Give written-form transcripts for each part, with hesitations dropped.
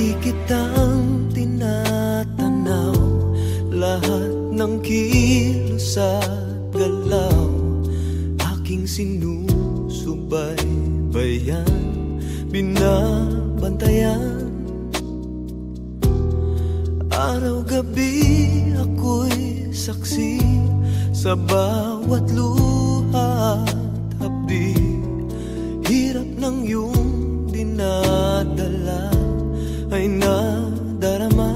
Lagi kitang tinatanaw, lahat ng kilos at galaw aking sinusubaybayan, binabantayan. Araw-gabi ako'y saksi sa bawat luha at hapdi. Hirap ng iyong dinadala ay nadarama.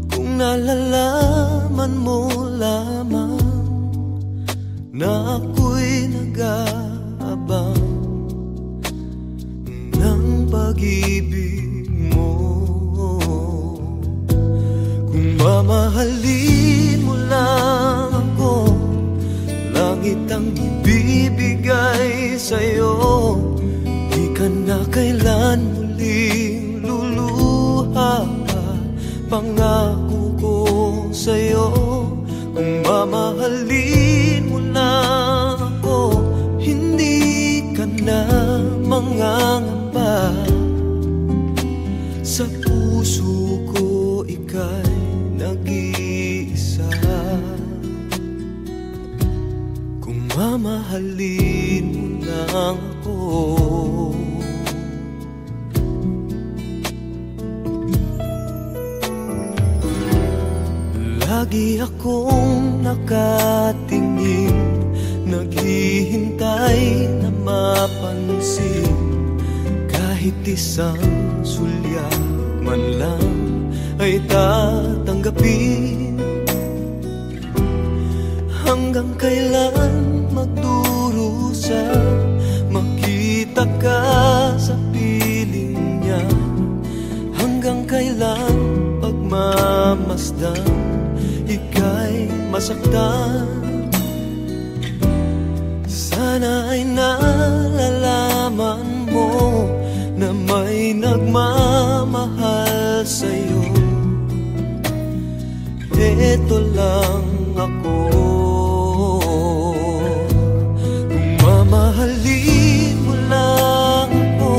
Kung nalalaman mo lamang na ako'y nag-aabang ng pag-ibig mo, kung mamahalin mo lang ako, langit ang ibibigay sa'yo. Di ka na kailan muling luluha, pangako ko sa'yo. Kung mamahalin mo lang ako, hindi ka na mangangamba. Sa puso ko ika'y nag-iisa. Kung mamahalin mo lang ako, lagi akong nakatingin, naghihintay na mapansin. Kahit isang sulyak man lang ay tatanggapin. Hanggang kailan magdurusa, makita ka sa piling niya? Hanggang kailan pagmamasdan, ika'y masaktan? Sana ay nalalaman mo na may nagmamahal sa'yo. Eto lang ako. Kung mamahalin mo lang ako,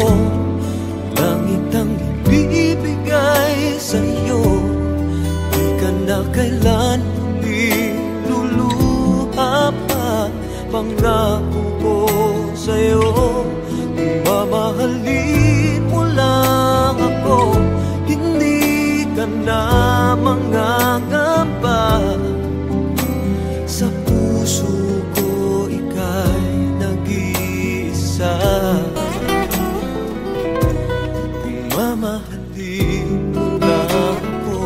langit ang ibibigay sa'yo. Di ka na kailan muling luluha pa, pangako ko sa'yo. Kung mamahalin mo lang ako, hindi ka na mangangamba. Sa puso ko ika'y nag-iisa. Kung mamahalin mo lang ako,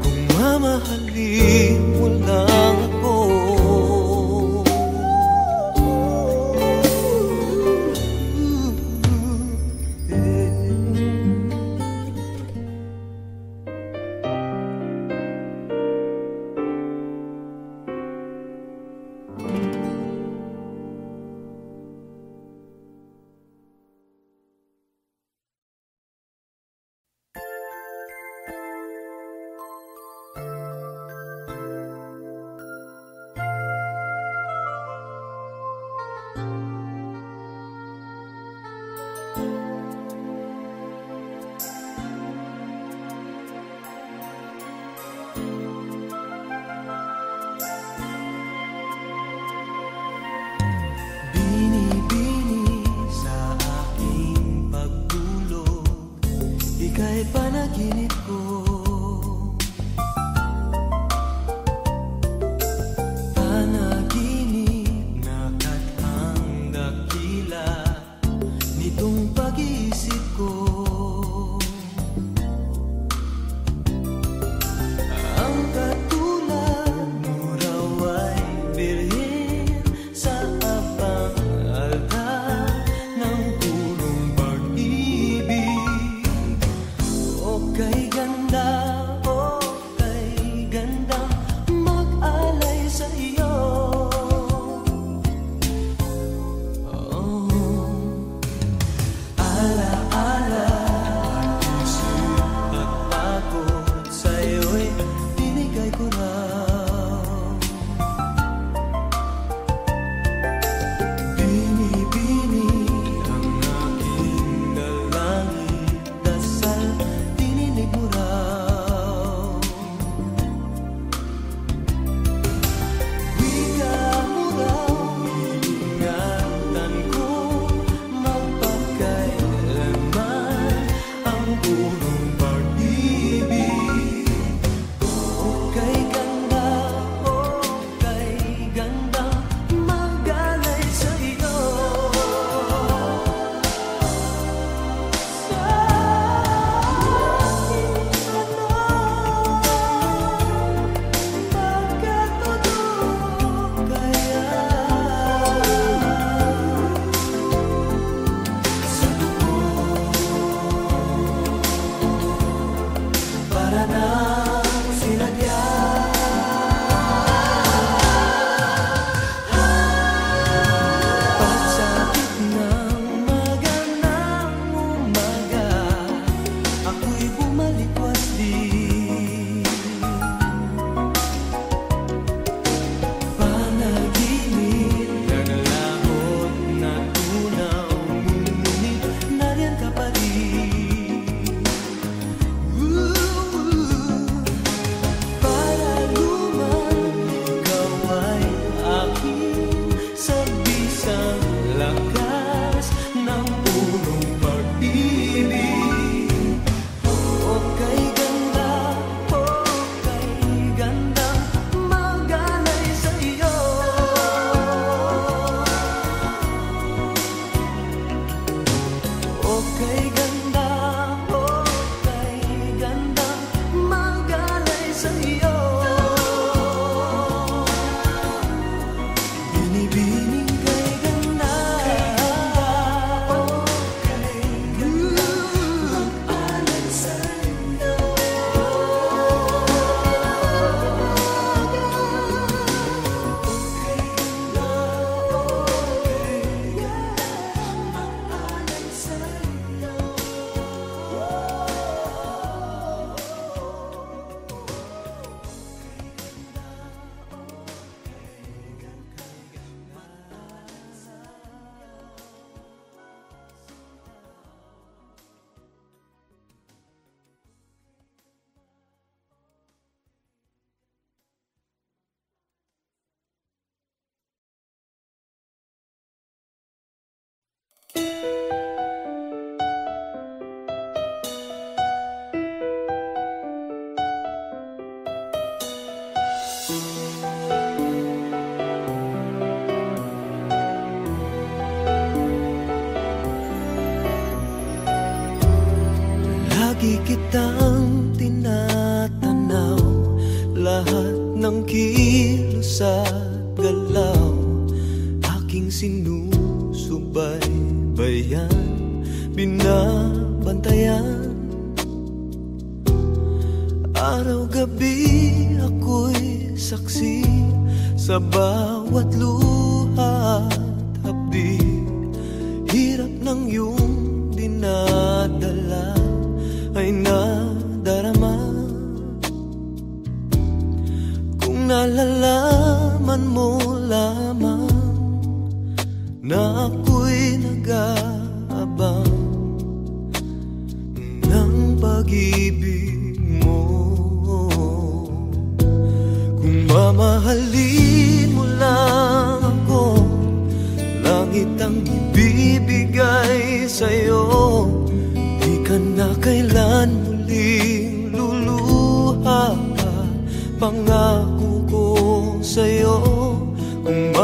kung mamahalin mo lang ako. panaginip ko. Panaginip na kathang dakila nitong pag-iisip ko. Ang katulad mo raw ay birhen sa abang altar ng purong pag-ibig. O kay ganda, o kay ganda, mag-alay sa iyo. Ala-ala, isip at pagod sa'yo'y binigay ko raw. Bini-bini ang aking dalangin, dasal dininig mo raw. Wika mo raw, iingatan ko magpakailanman ang purong pag-ibig. O kay ganda, o kay ganda, mag-alay sa iyo. Sa aking tanong, magkatotoo kaya? Sa para nang sinadya. Pagsapit ng magandang umaga, ako'y bumalik wasdi. Panaginip, nagalahot na tunaw, ngunit nariyan ka pa rin. Para luman, ikaw ay aking sabisang lakas ng purong pag-ibig. O kay ganda, o kay ganda, mag-alay sa iyo. O kay ganda, o kay ganda, mag-alay sa iyo. Binibining kay ganda, o kay ganda, mag-alay sa iyo. Lagi kitang tinatanaw, lahat ng kilos at galaw, aking sinusubaybayan, binabantayan. Araw-gabi ako'y saksi sa bawat luha at hapdi. Hirap ng iyong dinadala ay nadarama. Kung nalalaman mo lamang na ako'y nag-aabang ng pag-ibig mo. Kung mamahalin mo lang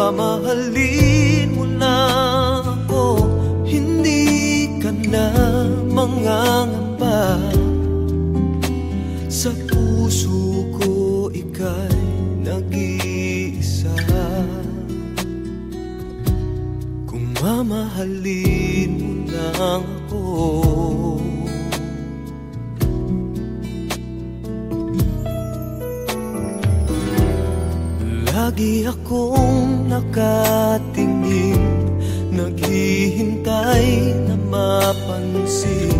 mamahalin mo lang ako, hindi ka na mangangamba. Sa puso ko ika'y nag-iisa. Kung mamahalin mo lang ako, lagi akong nakatingin, naghihintay na mapansin.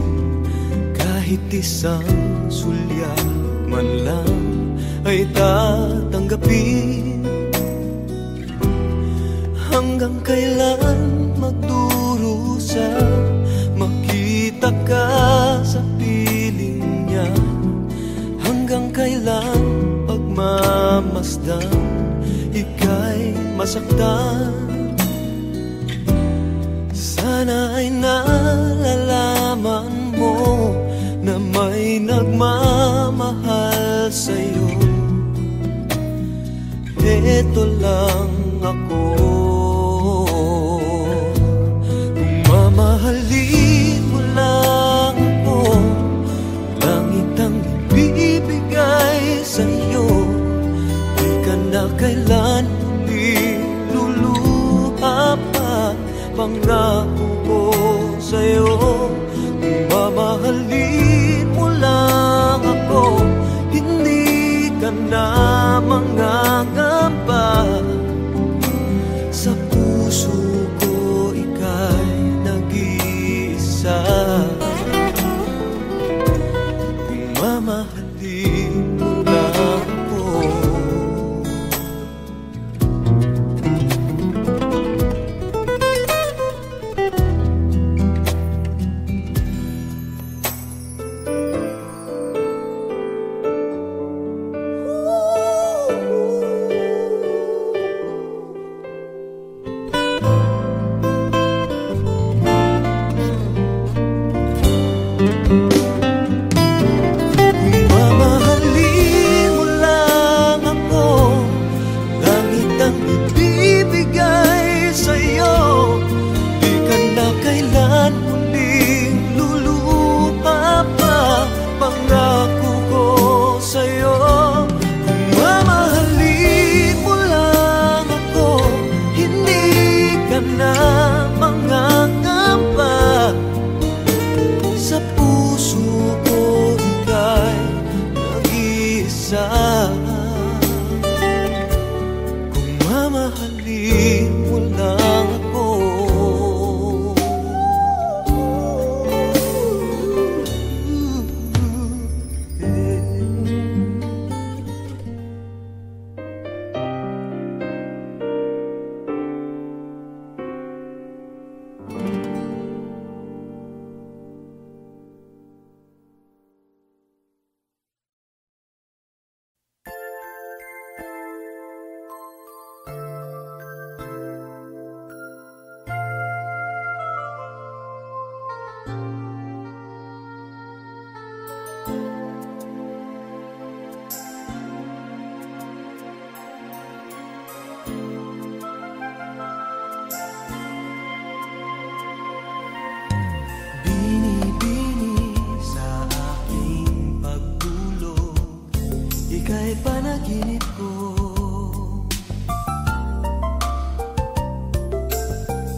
Kahit isang sulyap man lang ay tatanggapin. Hanggang kailan magdurusa, makita ka sa piling niya? Hanggang kailan pagmamasdan, ika'y masaktan? Sana ay nalalaman mo na may nagmamahal sa'yo. Ito lang ako. Kung mamahalin mo lang ako, langit ang ibibigay sa'yo. Di ka na kailan luluha pa, pangako ko sa'yo. Kung mamahalin mo lang ako, hindi ka na mangangamba. Sa puso ko ika'y nag-iisa. Kung mamahalin mo lang ako, kung mamahalin mo lang ako. Ika'y panaginip ko,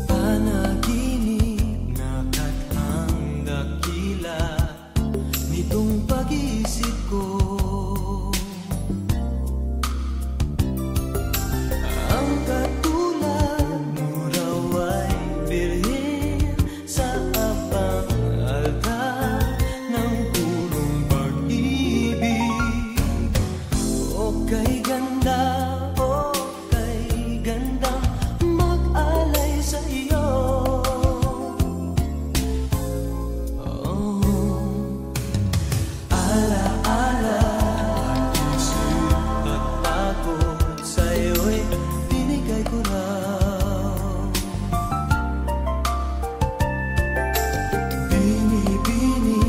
panaginip na kathang dakila nitong pag-iisip ko. Ang katulad mo raw ay birhen sa abang altar ng purong pag-ibig. Kay ganda, oh kay ganda, mag-alay sa iyo. Oh, ala-ala, pag-isip at pagod sa'yo'y binigay ko raw. Bini-bini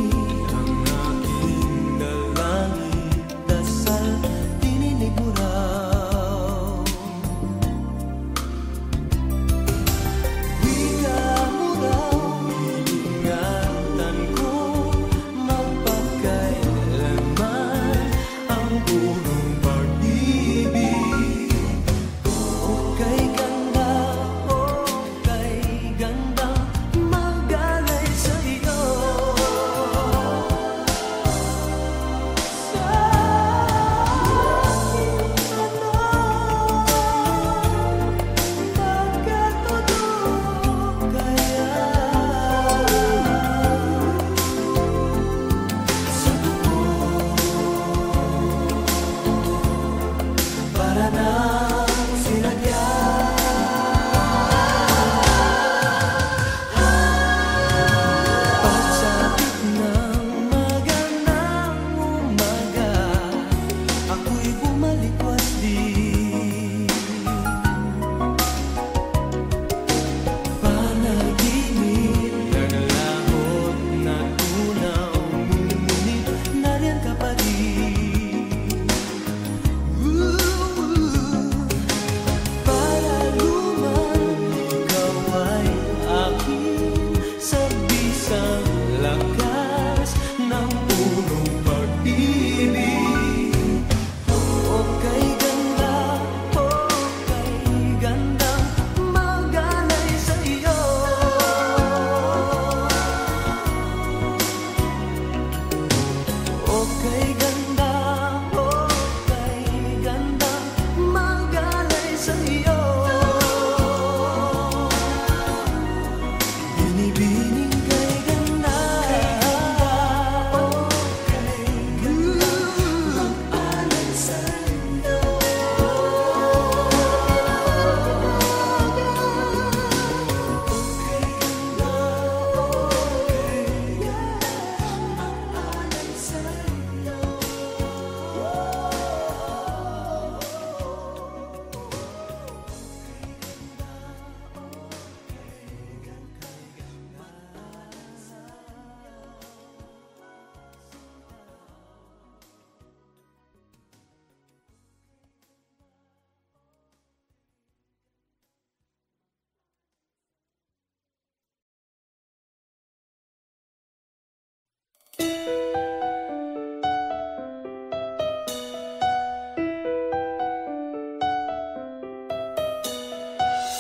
ang aking dalangin, dasal mo raw.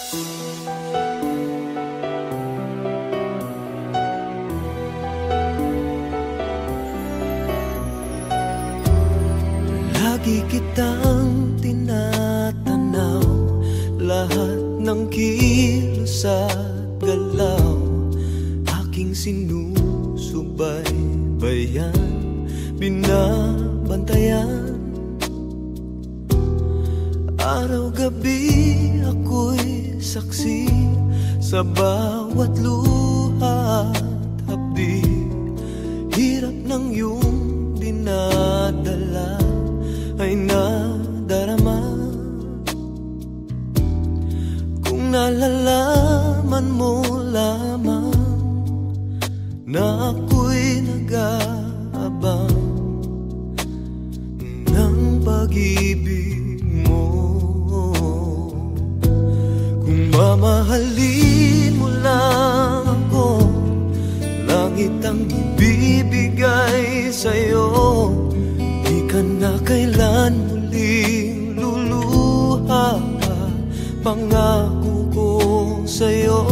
Lagi kitang tinatanaw, lahat ng kilos at galaw aking sinusubaybayan, binabantayan. Araw-gabi ako'y saksi sa bawat luha at hapdi. Hirap ng iyong dinadala ay nadarama. Kung nalalaman mo lamang na ako'y nag-aabang ng pag-ibig mo, kung mamahalin mo lang ako, langit ang ibibigay sa'yo. Di ka na kailan muling luluha, pangako ko sa'yo.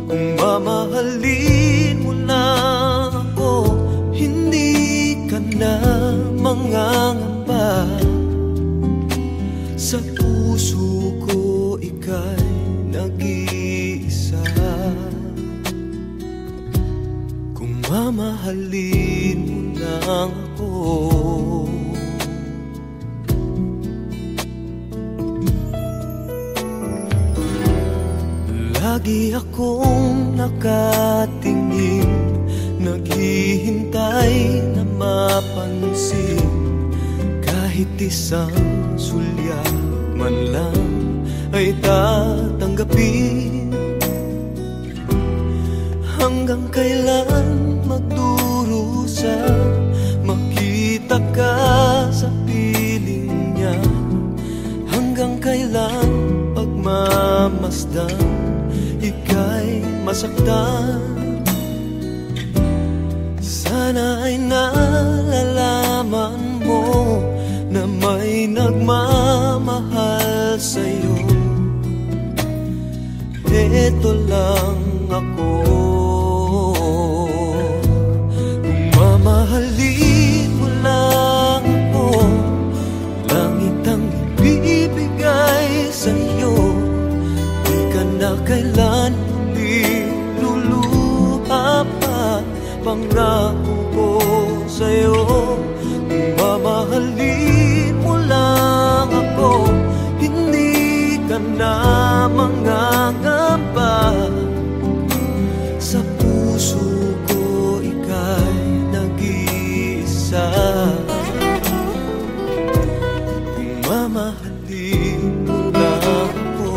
Kung mamahalin mo lang ako, hindi ka na mangangamba. Sa puso ko ika'y nag-iisa. Kung mamahalin mo lang ako, lagi akong nakatingin, naghihintay na mapansin. Kahit isang sulyap man lang ay tatanggapin. Hanggang kailan magdurusa, makita ka sa piling niya? Hanggang kailan pagmamasdan, ika'y masaktan? Sana ay nalalaman mo na may nagmamahal sa'yo. Eto lang ako. Kung mamahalin mo lang ako, langit ang ibibigay sa'yo. Di ka na kailan muling luluha pa, pangako ko sa'yo. Kung mamahalin mo lang ako, hindi ka na mangangamba. Sa puso ko ika'y nag-iisa. Kung mamahalin mo lang ako,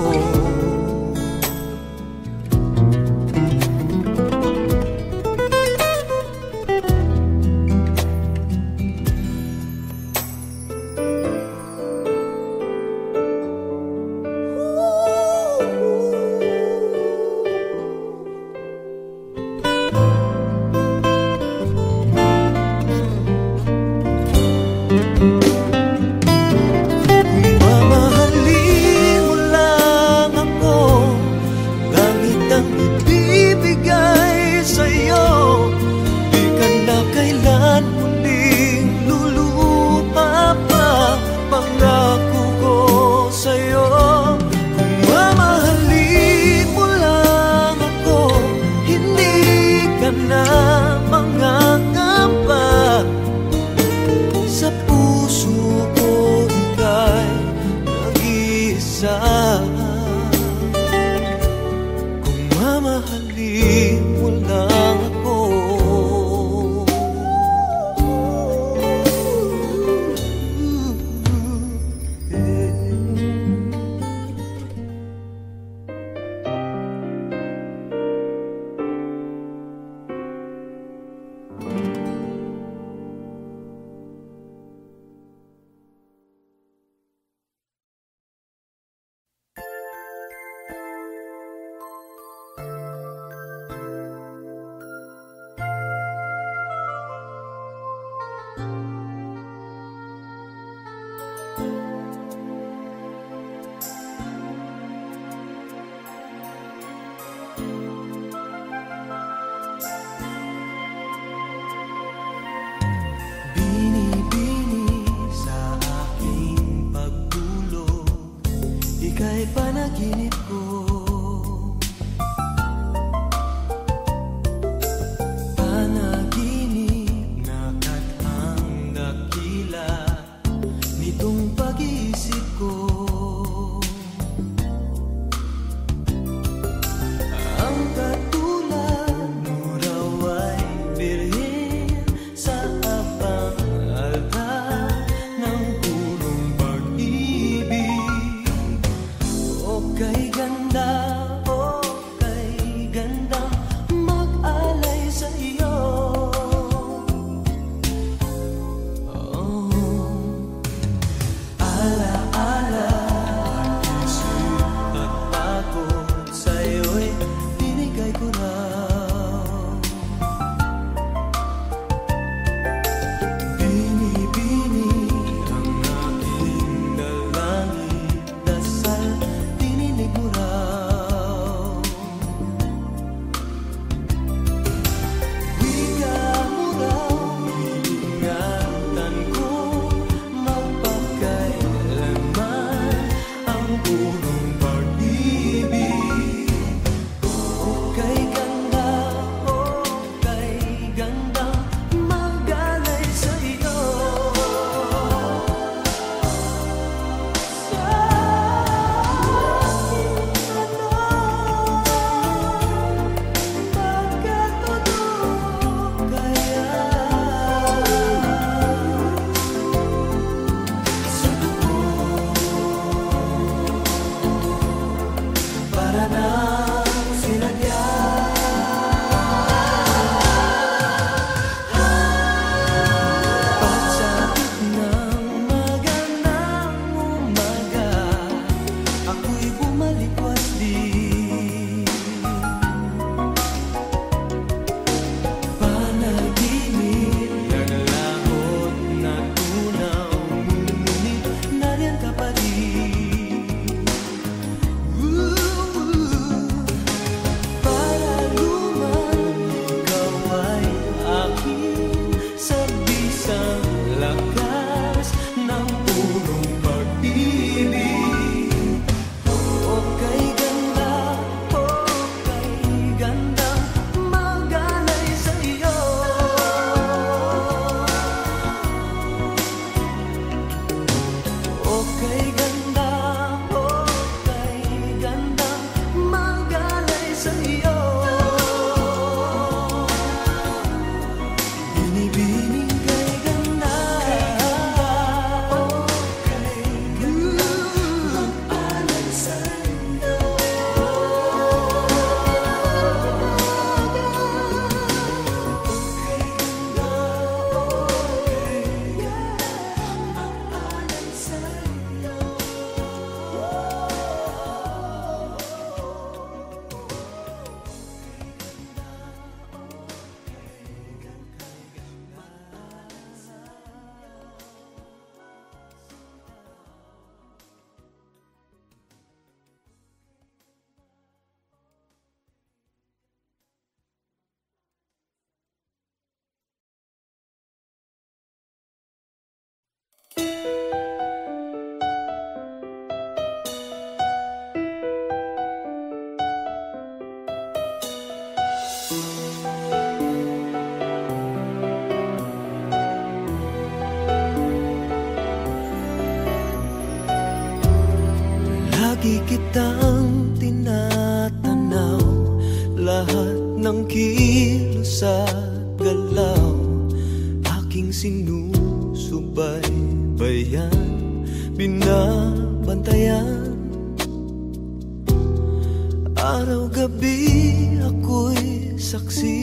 Araw-gabi ako'y saksi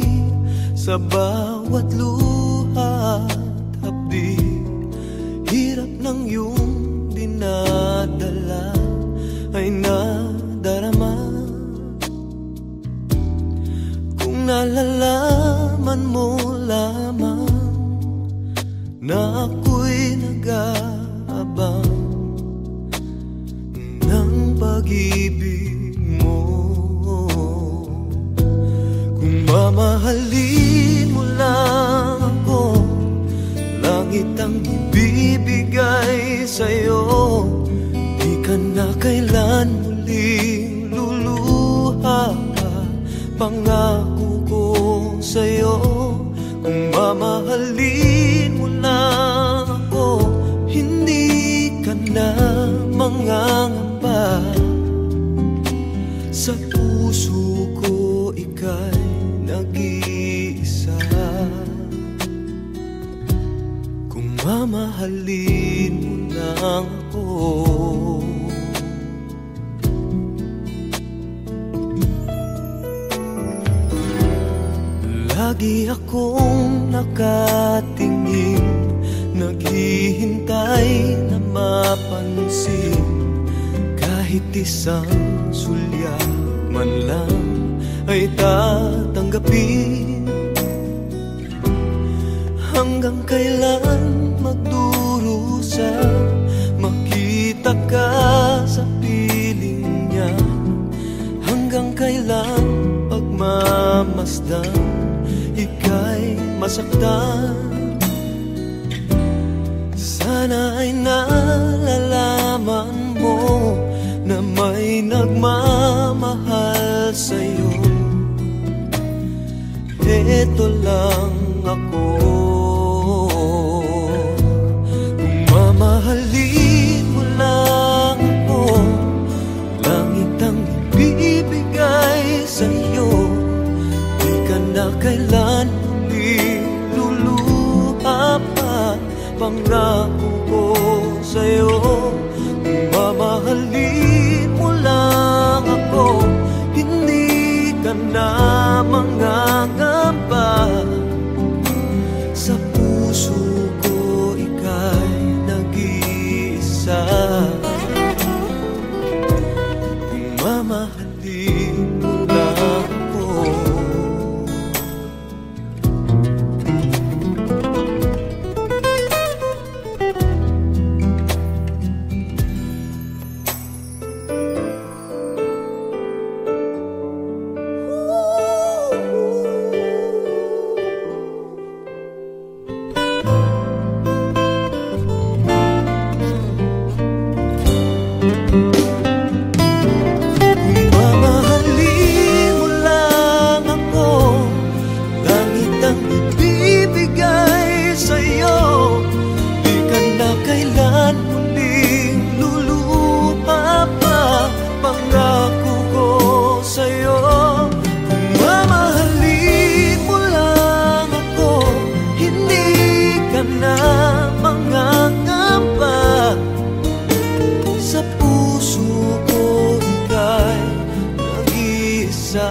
sa bawat luha at hapdi. Hirap ng iyong dinadala ay nadarama. Kung nalalaman mo lamang na ako'y nag-aabang ng pag-ibig mo. Kung mamahalin mo lang ako, langit ang ibibigay sa'yo. Di ka na kailan muling luluha. Pangako ko sa'yo, kung mamahalin mo lang ako, hindi ka na mangangamba. Sa puso ko ika'y nag-iisa. Kung mamahalin mo lang ako, lagi akong nakatingin, naghihintay na mapansin. Kahit isang sulyap man lang ay tatanggapin. Hanggang kailan magdurusa, makita ka sa piling niya? Hanggang kailan pagmamasdan, ika'y masaktan? Sana ay nalalaman mo na may nagmamahal sa'yo. Ito lang ako. Kung mamahalin mo lang ako, langit ang ibibigay sa'yo. Di ka na kailan muling luluha pa. Pangako ko sa'yo, kung mamahalin mo lang ako, hindi ka na mangangamba. Sa puso ko ika'y nag-iisa. Kung mamahalin mo lang ako. Sa puso ko ika'y nag-iisa.